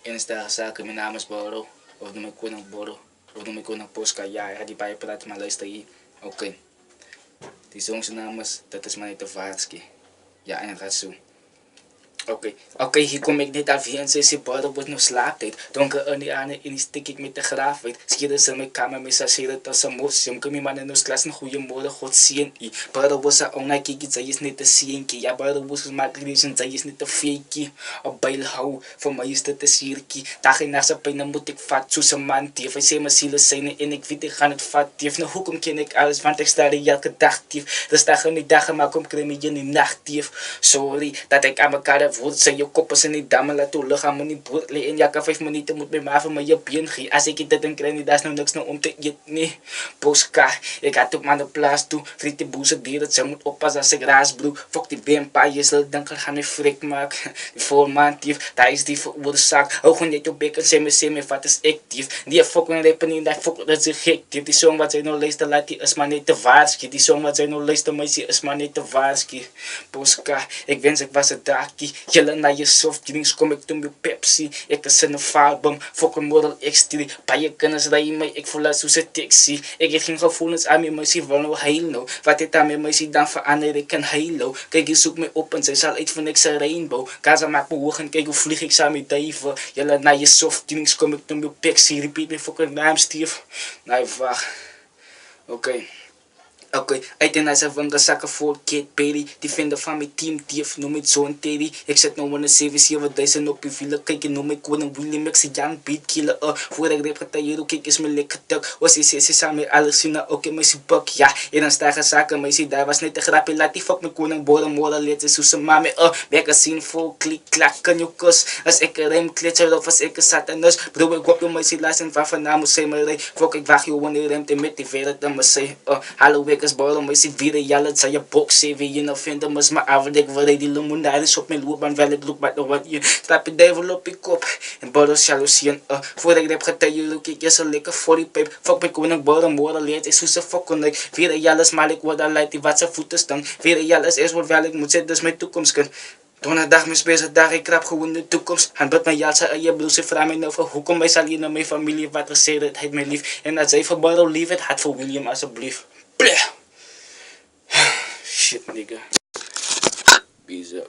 Insta sa akin, mijn naam is Boro. Of noem ik Koning Boro. Of noem ik Koning Posca. Ja, ik ga die bij je praten, maar luister hier. Oké. Die naam is, dat is Manito Vaarski. Ja, en het gaat zo. Oké, hier kom ik net af hier en ze Boro wordt nog slaaptijd. Donker aan die ane en stik ik met de graafheid. Schieren ze mijn kamer met saseren tot zijn motion. Kom je man in ons klas een goeiemorgen, God zien i. Boro was er onga kiki, zij is net te zienkie. Ja, Boro was maakriesen, zij is net te fakey. Op bijl hou, voor mij is dit te sierkie. Dag en nacht op een moet ik vat, zo zijn man tief. Hij zei mijn zielen zijn en ik weet ik ga het vat tief. Nou hoekom ken ik alles, want ik sta er elke dag tief. Dus dagen die dagen, maar kom krim je in die nacht tief. Sorry, dat ik aan elkaar voelt, zijn je koppen zijn niet damen, laat toe liggen, maar niet boertelen. En ja, 5 minuten moet bij mij van mijn je been gaan. Als ik dit dan krijg, dat is nou niks nou om te eten, nee. Posca, ik had op mijn plaats toe. Vriend die boeze dieren, zij moet oppassen als ik raas broe. Fok die beenpa, je zal denken, ga me frik maken. Die voorman tief, daar is die veroorzaak. Ook gewoon net op beken, zijn me vat is actief. Die fokken reppen in, die fokken dat ze gek tief. Die song wat zij nou luisteren, laat die is maar niet te waarschuwen. Die song wat zij nou luisteren, meisje is maar niet te waarschuwen. Posca, ik wens ik was een daakie. Jullie naar je softdrinks, kom ik toen bij Pepsi. Ik is een faalbom, fokken model extra. Bij je kennis rijden mij, ik voel als zo'n taxi. Ik heb geen gevoelens aan mijn meisje, van nou heilo. Wat het aan mijn meisje dan verander ik een heilo. Kijk, je zoekt me op en zij zal uit van niks een rainbow. Kaza maakt me hoog en kijk hoe vlieg ik samen duiven. Jullie naar je softdrinks, kom ik toen bij Pepsi. Repeat me fokken naam, Steve. Nee, wacht. Oké, uit en hij van de zakken voor Kate Perry. Die vinden van mijn team TF, noem het zo'n Terry. Ik zet nou een 7000 op je file. Kijk, je noem ik Koning William, ik zie Young Beat killer. Voor ik rap getailleerd, kijk, is mijn lekker tuk. Was is samen alles zien, oké, mijn bak. Ja, en dan staan zaken, maar je daar was net een grapje. Laat die fuck mijn koning boren, moren, let ze zo'n mame. Wekken zien vol, klik, klak, kan je kus. Als ik een rem klitser of als ik een satanus. Bro, ik wop je meisje laatst van vanavond moet zij me rij. Fok, ik wacht je wanneer remt met die verder dan me zei. Hallo, ik is boren, maar je vieren jaren, zij je box, zeven je nou vinden, maar mijn avond, ik wil die lumundaris op mijn loopbaan, wel ik loop maar nog wat je. Stap je duivel op je kop, en boren jalousien, voor ik heb getailleerd, kijk, je zo lekker voor die pijp. Fok, mijn koning boren, moren, leert, is hoe ze fokken, ik vieren jaren, maar ik word al leidt, die wat ze voeten staan. Vieren jaren, is wat wel ik moet zetten, dus mijn toekomst kan. Donderdag mis bezig dag, ik krap gewoon de toekomst. Han bid mijn jalsa en je blouse, vraag mij nou voor hoekom wij zal hier naar mijn familie, wat er zei dat hij mijn lief. En dat zij voor boren lief het, had voor William alsjeblieft. Bleh. Shit, nigga. Peace up.